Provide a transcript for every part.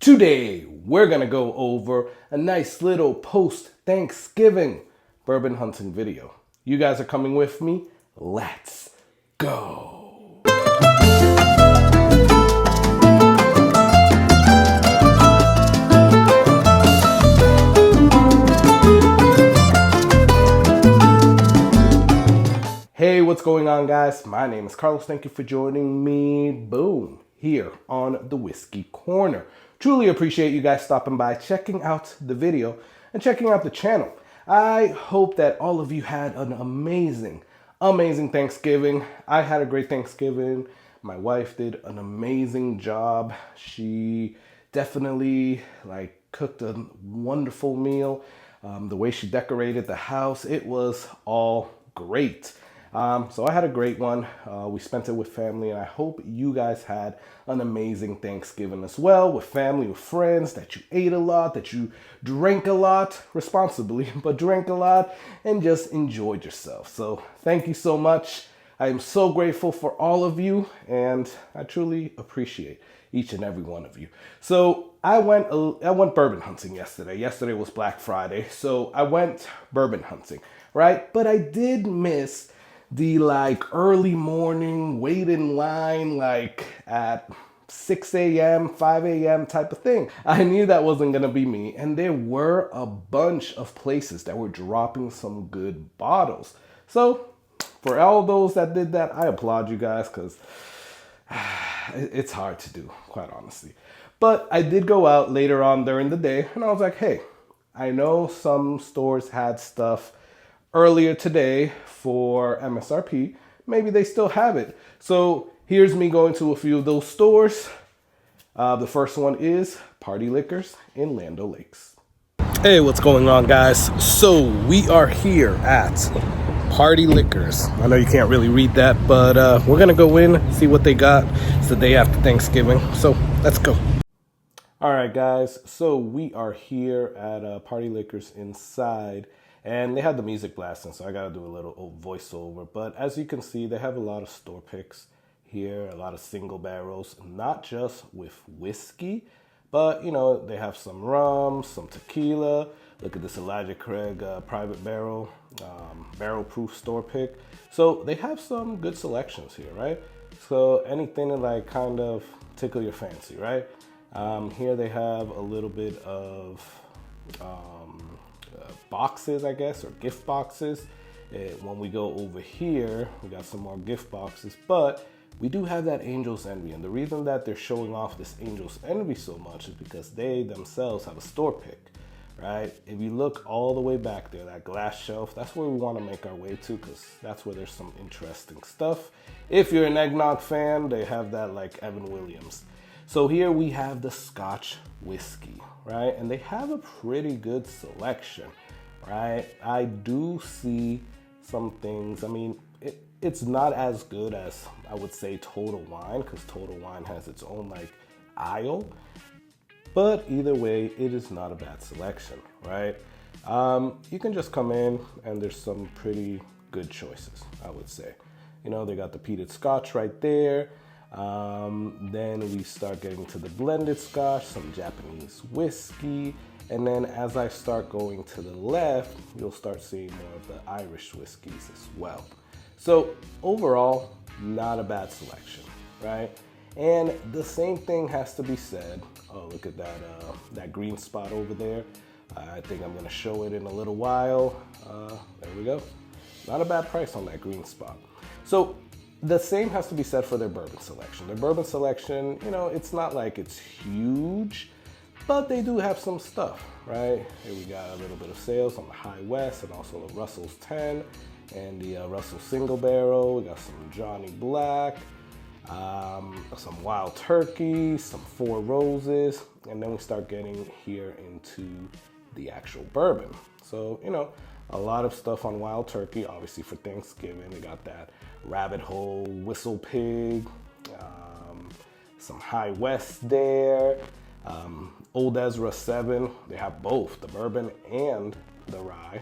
Today, we're gonna go over a nice little post-Thanksgiving bourbon hunting video. You guys are coming with me? Let's go. Hey, what's going on, guys? My name is Carlos. Thank you for joining me. Boom. Here on the Whiskey Corner. Truly appreciate you guys stopping by, checking out the video, and checking out the channel. I hope that all of you had an amazing Thanksgiving. I had a great Thanksgiving. My wife did an amazing job. She definitely cooked a wonderful meal. The way she decorated the house, it was all great. So I had a great one. We spent it with family, and I hope you guys had an amazing Thanksgiving as well, with family, with friends, that you ate a lot, that you drank a lot, responsibly, but drank a lot, and just enjoyed yourself. So thank you so much. I am so grateful for all of you, and I truly appreciate each and every one of you. So I went bourbon hunting yesterday. Yesterday was Black Friday, so I went bourbon hunting, right? But I did miss the early morning wait in line at 6 a.m., 5 a.m. type of thing. I knew that wasn't gonna be me, and there were a bunch of places that were dropping some good bottles. So for all those that did that, I applaud you guys, because it's hard to do, quite honestly. But I did go out later on during the day, and I was like, hey, I know some stores had stuff earlier today for MSRP. Maybe they still have it. So here's me going to a few of those stores. The first one is Party Liquors in Land O'Lakes. Hey, what's going on, guys? So we are here at Party Liquors. I know you can't really read that, but we're gonna go in, see what they got. It's the day after Thanksgiving, so let's go. All right, guys, so we are here at Party Liquors inside. And they had the music blasting, so I gotta do a little voiceover. But as you can see, they have a lot of store picks here, a lot of single barrels, not just with whiskey, but they have some rum, some tequila. Look at this Elijah Craig private barrel, barrel proof store pick. So they have some good selections here, right? So anything to kind of tickle your fancy, right? Here they have a little bit of boxes, I guess, or gift boxes. When we go over here, we got some more gift boxes, but we do have that Angel's Envy. And the reason that they're showing off this Angel's Envy so much is because they themselves have a store pick, right? If you look all the way back there, that glass shelf, that's where we want to make our way to, because that's where there's some interesting stuff. If you're an eggnog fan, they have that Evan Williams. So here we have the Scotch whiskey, right? And they have a pretty good selection, right? I do see some things. I mean, it's not as good as, I would say, Total Wine, because Total Wine has its own aisle. But either way, it is not a bad selection, right? You can just come in and there's some pretty good choices, I would say. They got the peated Scotch right there. Then we start getting to the blended Scotch, some Japanese whiskey, and then as I start going to the left, you'll start seeing more of the Irish whiskeys as well. So overall, not a bad selection, right? And the same thing has to be said. Oh, look at that green spot over there. I think I'm gonna show it in a little while. There we go. Not a bad price on that green spot. So the same has to be said for their bourbon selection. Their bourbon selection, it's not like it's huge, but they do have some stuff, right? Here we got a little bit of sales on the High West, and also the Russell's 10 and the Russell Single Barrel. We got some Johnny Black, some Wild Turkey, some Four Roses, and then we start getting here into the actual bourbon. So, a lot of stuff on Wild Turkey, obviously for Thanksgiving. They got that Rabbit Hole, Whistle Pig, some High West there, Old Ezra 7. They have both the bourbon and the rye,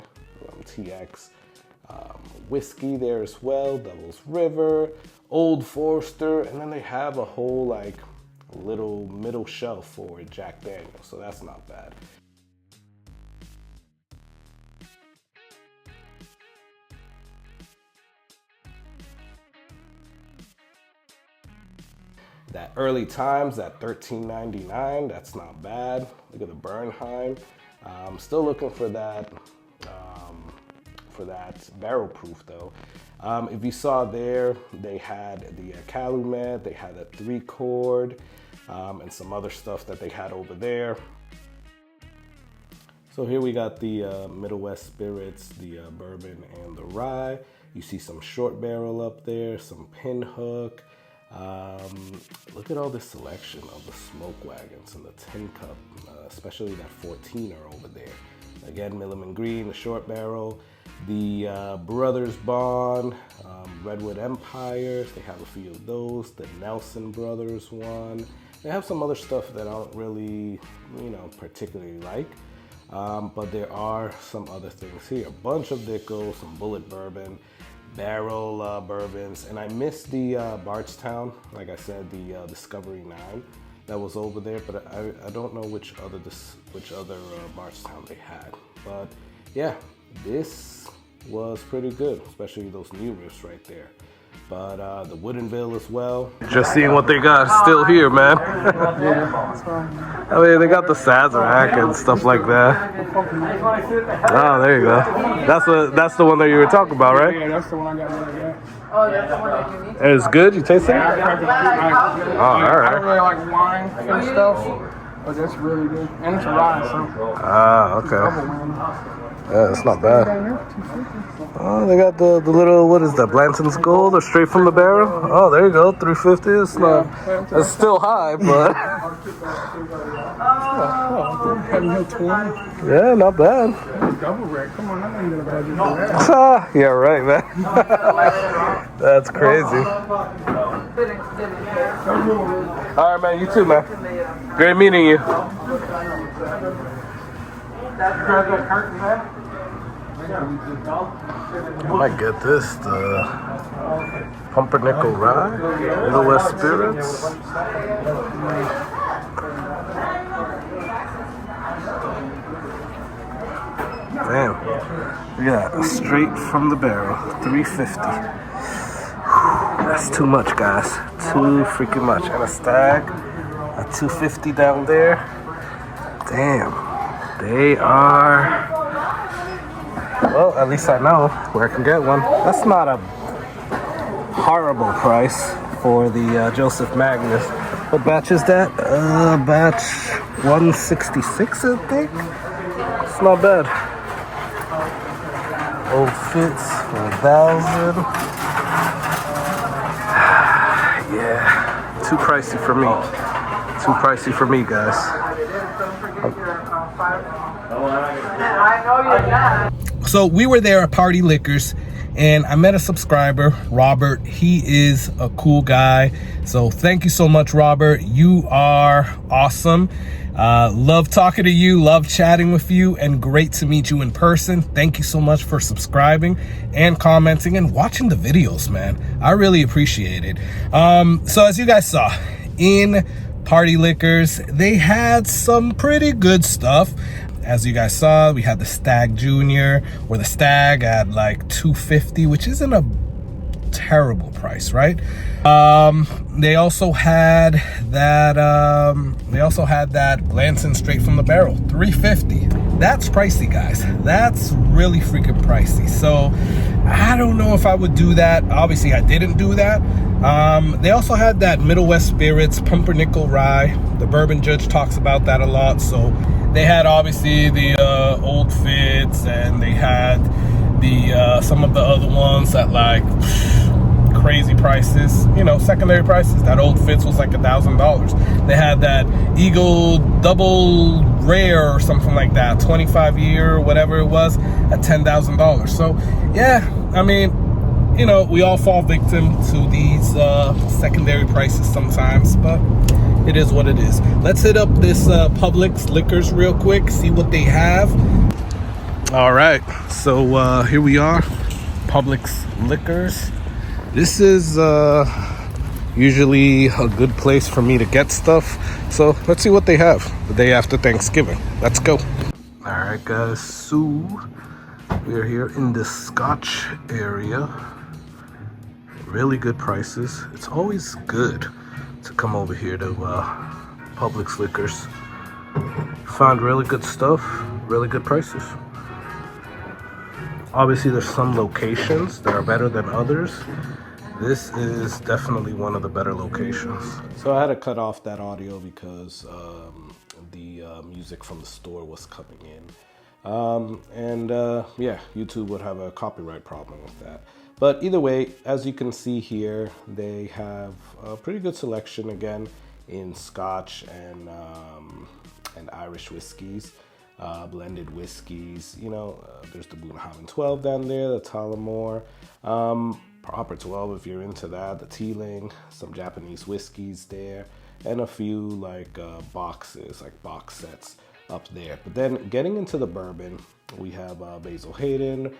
TX. Whiskey there as well, Devil's River, Old Forester, and then they have a whole little middle shelf for Jack Daniels, so that's not bad. That Early Times at $13.99, that's not bad. Look at the Bernheim. I'm still looking for that barrel proof though. If you saw there, they had the Calumet, they had a 3-chord, and some other stuff that they had over there. So here we got the Middle West Spirits, the bourbon and the rye. You see some short barrel up there, some Pinhook. Look at all this selection of the smoke wagons and the tin cup, especially that 14er over there. Again, Milliman Green, the short barrel, the Brothers Bond, Redwood Empires, they have a few of those, the Nelson Brothers one. They have some other stuff that I don't really, particularly like, but there are some other things here. A bunch of Dickel, some Bullet Bourbon, barrel bourbons, and I missed the Bardstown, like I said, the Discovery 9 that was over there, but I don't know which other Bardstown they had. But yeah, this was pretty good, especially those new riffs right there. But the Woodinville as well. Just seeing what they got still here, man. I mean, they got the Sazerac and stuff like that. Oh, there you go. That's the one that you were talking about, right? Yeah, that's the one I got. Oh, that's the one that you need? It's good? You taste it? Yeah, I tried to Oh, all right. I don't really like wine and stuff, but that's really good. And it's a rye, so. Ah, okay. Yeah, it's not bad. Oh, they got the little, what is that, Blanton's Gold or straight from the barrel? Oh, there you go, $3.50. It's not, it's still high, but yeah, not bad. Double rack, come on, I ain't gonna budget for that. Yeah, right, man. That's crazy. All right, man, you too, man. Great meeting you. I might get this, the Pumpernickel Rye, Middle West Spirits. Damn, look at that, straight from the barrel, $3.50. That's too much, guys, too freaking much. And a Stag, a $2.50 down there. Damn. They are, well, at least I know where I can get one. That's not a horrible price for the Joseph Magnus. What batch is that? Batch 166, I think. It's not bad. Old Fitz for 1,000. Yeah, too pricey for me. Too pricey for me, guys. So we were there at Party Liquors and I met a subscriber, Robert. He is a cool guy. So thank you so much, Robert. You are awesome. Love talking to you, love chatting with you, and great to meet you in person. Thank you so much for subscribing and commenting and watching the videos, man. I really appreciate it. So as you guys saw, in Party Liquors, they had some pretty good stuff. As you guys saw, we had the Stag Junior, or the Stag at like $2.50, which isn't a terrible price, right? They also had that Blanton straight from the barrel, $3.50. That's pricey, guys. That's really freaking pricey. So I don't know if I would do that. Obviously I didn't do that. They also had that Middle West Spirits Pumpernickel Rye. The Bourbon Judge talks about that a lot. So they had obviously the Old Fitz, and they had the some of the other ones at like crazy prices, you know, secondary prices. That Old Fitz was like $1,000. They had that Eagle Double Rare or something like that, 25-year, whatever it was, at $10,000. So yeah, I mean, you know, we all fall victim to these secondary prices sometimes, but it is what it is. Let's hit up this Publix Liquors real quick, see what they have. All right, so here we are, Publix Liquors. This is Usually a good place for me to get stuff. So let's see what they have the day after Thanksgiving. Let's go. All right, guys. So we're here in the Scotch area. Really good prices. It's always good to come over here to Publix Liquors. Found really good stuff, really good prices. Obviously, there's some locations that are better than others. This is definitely one of the better locations. So I had to cut off that audio because the music from the store was coming in. Yeah, YouTube would have a copyright problem with that. But either way, as you can see here, they have a pretty good selection again in Scotch and Irish whiskeys. Blended whiskeys, you know, there's the Bunnahabhain 12 down there, the Tullamore, Proper 12 if you're into that, the Teeling, some Japanese whiskeys there, and a few like boxes, like box sets up there. But then getting into the bourbon, we have Basil Hayden,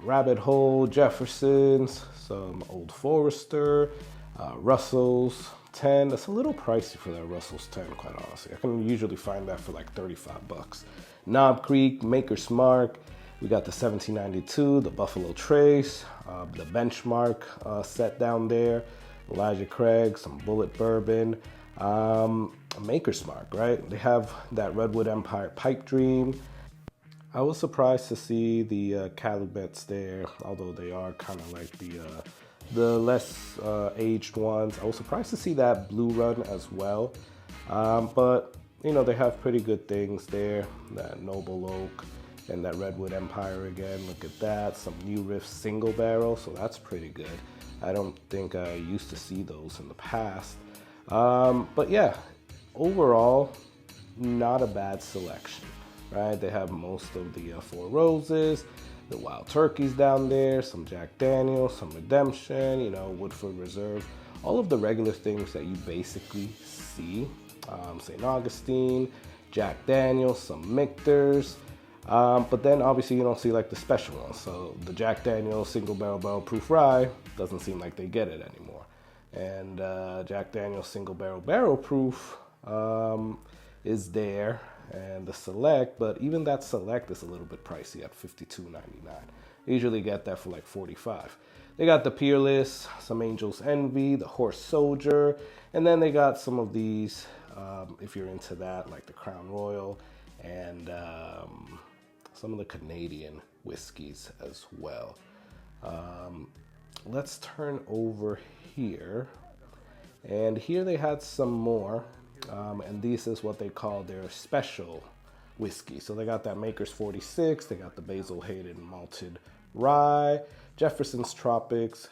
Rabbit Hole, Jefferson's, some Old Forester, Russell's 10. That's a little pricey for that Russell's 10, quite honestly. I can usually find that for like 35 bucks. Knob Creek, Maker's Mark. We got the 1792, the Buffalo Trace, the Benchmark set down there. Elijah Craig, some Bullet Bourbon. Maker's Mark, right? They have that Redwood Empire Pipe Dream. I was surprised to see the Calubets there, although they are kind of like the less aged ones. I was surprised to see that Blue Run as well. But, you know, they have pretty good things there. That Noble Oak and that Redwood Empire again. Look at that. Some New Riff single barrel. So that's pretty good. I don't think I used to see those in the past. But yeah, overall, not a bad selection, right? They have most of the Four Roses, the Wild Turkeys down there, some Jack Daniels, some Redemption, you know, Woodford Reserve, all of the regular things that you basically see. St. Augustine, Jack Daniels, some Michter's, but then obviously you don't see like the special ones. So the Jack Daniels Single Barrel Proof Rye doesn't seem like they get it anymore. And Jack Daniels Single Barrel Proof is there, and the Select, but even that Select is a little bit pricey at $52.99. Usually get that for like $45. They got the Peerless, some Angel's Envy, the Horse Soldier, and then they got some of these, if you're into that, like the Crown Royal, and some of the Canadian whiskeys as well. Let's turn over here, and here they had some more. And this is what they call their special whiskey. So they got that Maker's 46, they got the Basil Hayden Malted Rye, Jefferson's Tropics,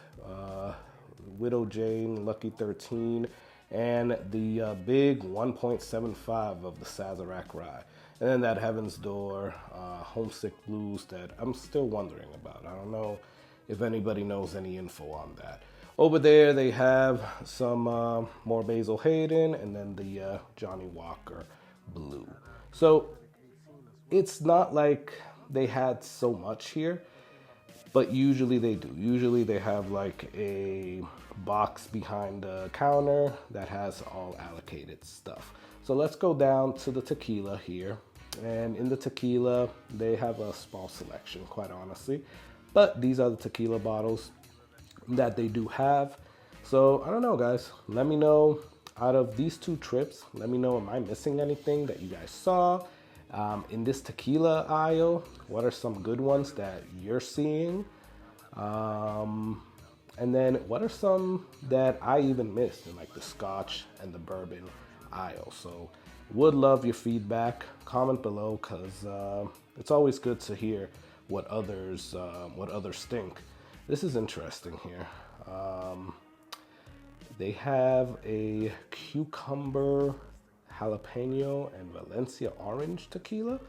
Widow Jane Lucky 13, and the big 1.75 of the Sazerac Rye. And then that Heaven's Door Homesick Blues that I'm still wondering about. I don't know if anybody knows any info on that. Over there, they have some more Basil Hayden and then the Johnny Walker Blue. So it's not like they had so much here, but usually they do. Usually they have like a box behind the counter that has all allocated stuff. So let's go down to the tequila here. And in the tequila, they have a small selection, quite honestly. But these are the tequila bottles that they do have. So I don't know, guys, let me know out of these two trips, let me know, am I missing anything that you guys saw in this tequila aisle? What are some good ones that you're seeing? And then what are some that I even missed in like the Scotch and the bourbon aisle? So would love your feedback. Comment below, because it's always good to hear what others think. This is interesting here. They have a cucumber, jalapeno, and Valencia orange tequila.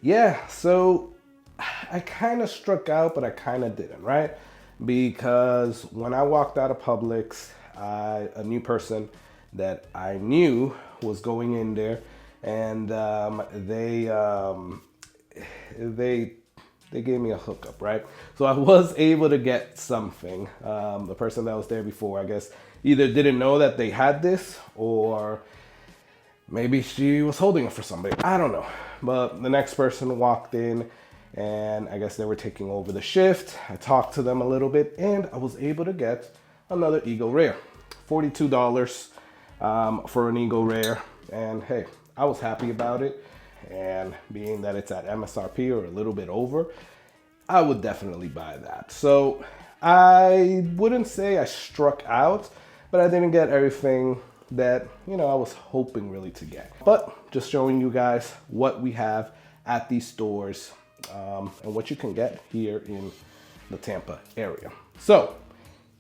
Yeah, so I kind of struck out, but I kind of didn't, right? Because when I walked out of Publix, a new person that I knew was going in there, and they they gave me a hookup, right? So I was able to get something. The person that was there before, I guess, either didn't know that they had this, or maybe she was holding it for somebody. I don't know. But the next person walked in, and I guess they were taking over the shift. I talked to them a little bit, and I was able to get another Eagle Rare. $42 for an Eagle Rare. And hey, I was happy about it. And being that it's at MSRP or a little bit over, I would definitely buy that. So I wouldn't say I struck out, but I didn't get everything that, you know, I was hoping really to get. But just showing you guys what we have at these stores and what you can get here in the Tampa area. So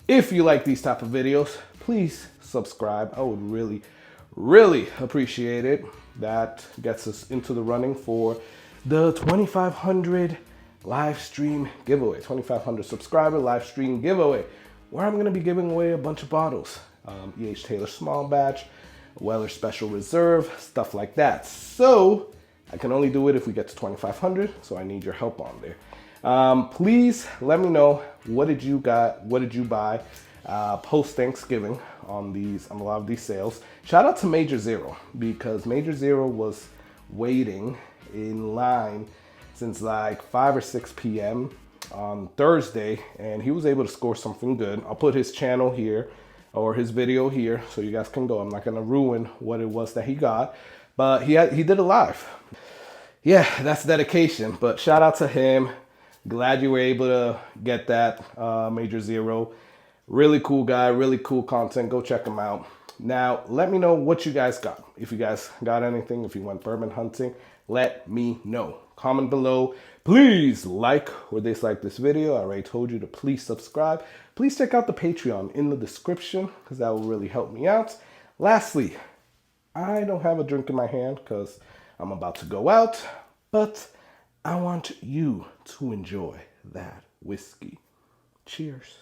if you like these type of videos, please subscribe. I would really appreciate it. That gets us into the running for the 2,500 live stream giveaway, 2,500 subscriber live stream giveaway, where I'm gonna be giving away a bunch of bottles. E.H. Taylor Small Batch, Weller Special Reserve, stuff like that. So I can only do it if we get to 2,500, so I need your help on there. Please let me know, what did you buy post Thanksgiving on a lot of these sales. Shout out to Major Zero, because Major Zero was waiting in line since like 5 or 6 p.m. on Thursday, and he was able to score something good. I'll put his channel here, or his video here, so you guys can go. I'm not gonna ruin what it was that he got, but he did a live. Yeah, that's dedication, but shout out to him. Glad you were able to get that, Major Zero. Really cool guy, really cool content. Go check him out. Now, let me know what you guys got. If you guys got anything, if you went bourbon hunting, let me know. Comment below. Please like or dislike this video. I already told you to please subscribe. Please check out the Patreon in the description, because that will really help me out. Lastly, I don't have a drink in my hand because I'm about to go out, but I want you to enjoy that whiskey. Cheers.